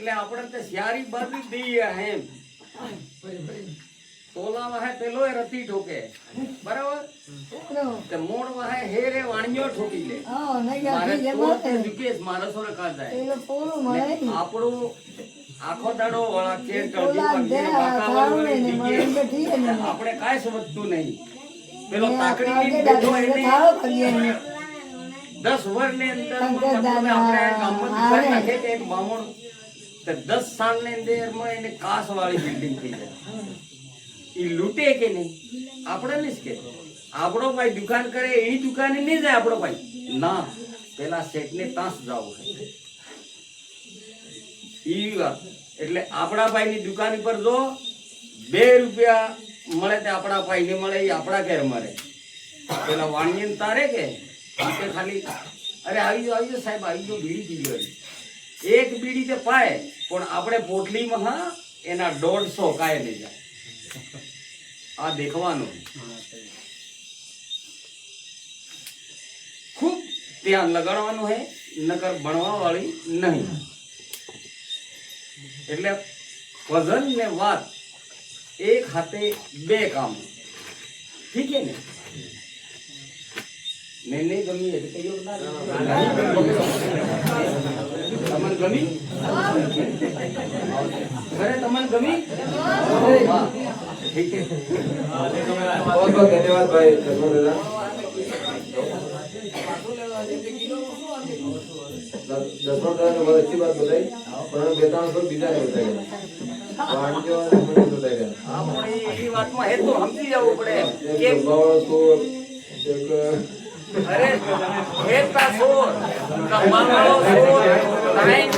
એટલે આપણે તે શિયારી બાજુ દઈએ એમ તોલા વાહે પેલો રતી ઠોકે બરાબર તે મોડ વાહે હેરે વાણિયો ઠોકી લે મારે તો વિકેશ મારો સોરે કા જાય આપણું આખો દાડો વાળા કે ટળજી પગે વાકાવળ આપણે કાઈ સમજતું નહીં પેલો તાકડી ની બેઠો એને 10 વર્ષ ની અંદર આપણે ગામમાં દીકરી નાખે કે એક બામણ તો 10 સાલ ની અંદર માં એને કાસ વાળી બિલ્ડિંગ થઈ જાય ઈ લૂટે કે નહીં આપણે નહીં કે આપણો ભાઈ દુકાન કરે એની દુકાને નહીં જાય આપણો ભાઈ ના પેલા શેઠ ને તાસ જાવ ઈ વાત એટલે આપણા ભાઈ ની દુકાન પર જો 2 રૂપિયા મળે તે આપણા ભાઈ ને મળે એ આપણા ઘેર મળે પેલા વાણિયન તારે કે આપણે ખાલી અરે આવી જાઓ સાહેબ આવી જાઓ બીડી પી ગયો એક બીડી તે પાય પણ આપણે પોટલીમાં હા એના 150 કાય લઈ જાય આ દેખવાનું ખૂબ ધ્યાન લગાડવાનું હે નકર ભણવા વાળી નહીં એટલે વજન ને વાત એક હાથે 2 કામ ઠીક હે ને નહીં ગમી એટલે કયો ના તમને ગમી ઘરે તમને ગમી વાહ ठीक है बहुत बहुत धन्यवाद भाई दसमो दादा दसमो दादा ने बहुत अच्छी बात बताई पर बेतान को बीजा नहीं बताया वाणिज्य ने बताया આપણે એ વાતમાં હે તો સમજી જવું પડે કે બાવળો તો એક અરે હેતા સોર કમાવાનો સોર ટાઈમ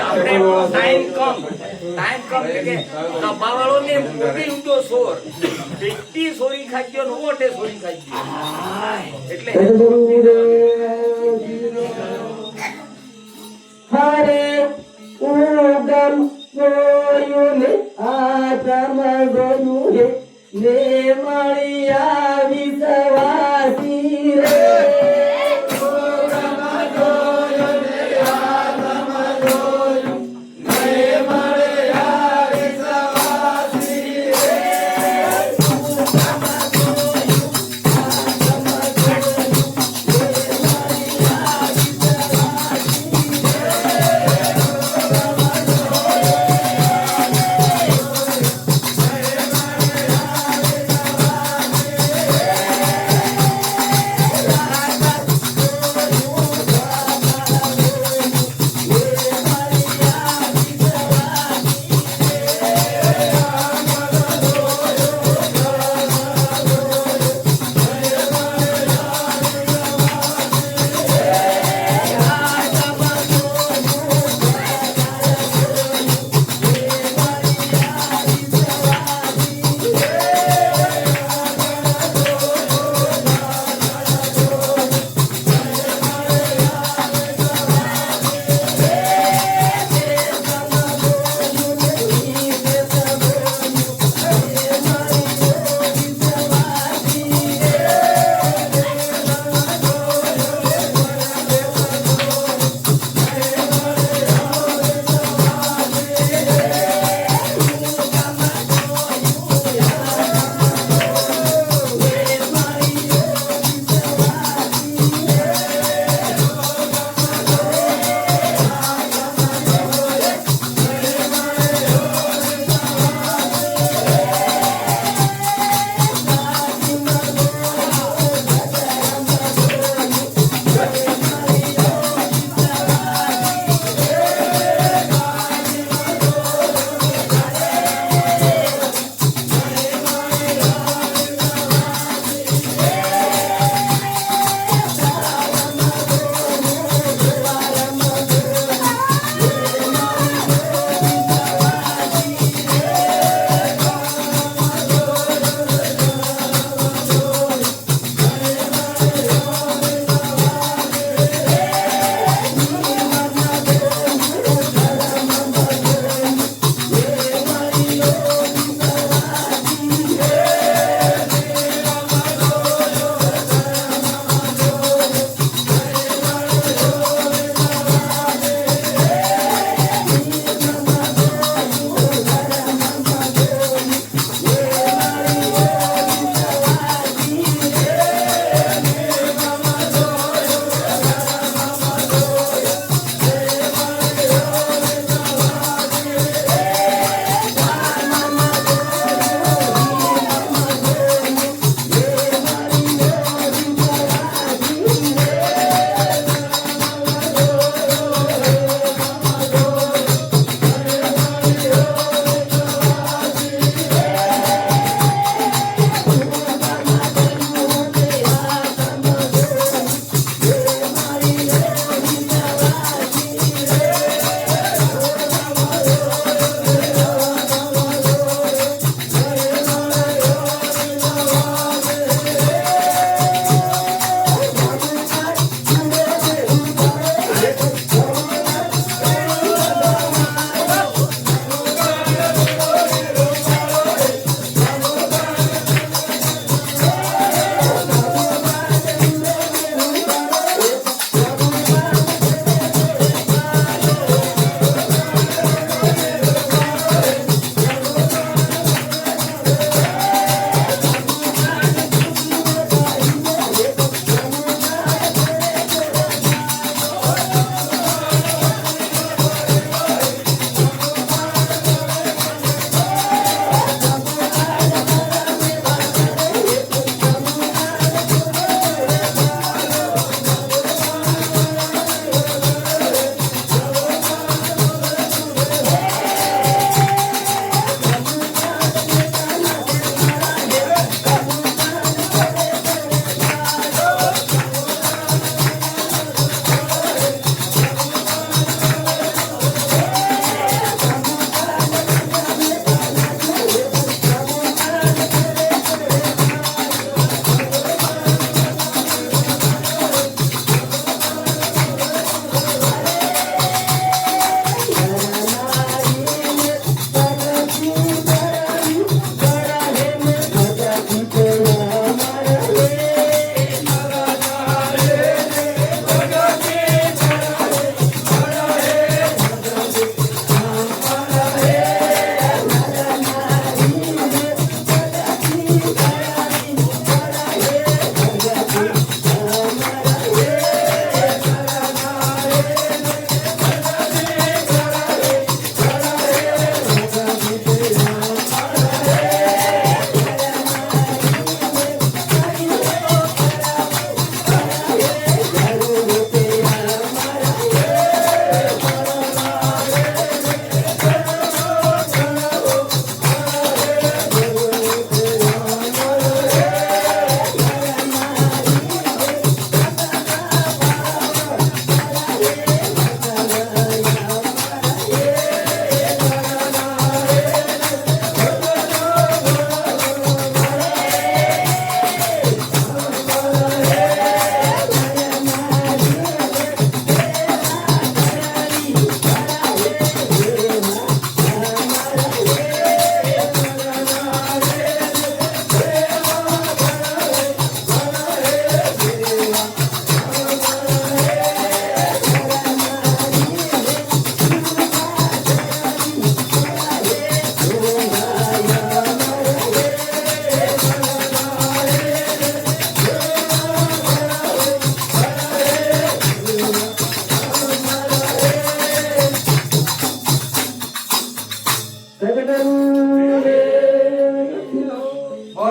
આપણે ટાઈમ કમ કે કમાવાળો ને મોટી ઊંડો સોર પેટી સોરી ખાજો ને ઓટે સોરી ખાજો એટલે હરે ઉગમ જોયું ને આતમ જોયું હે ને મળ્યા વિશ્વાસી રે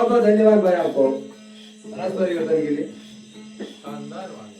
બહુ ધન્યવાદ ભાઈ આપકો અનસ્વરી વર્તન के लिए શાનદાર વાત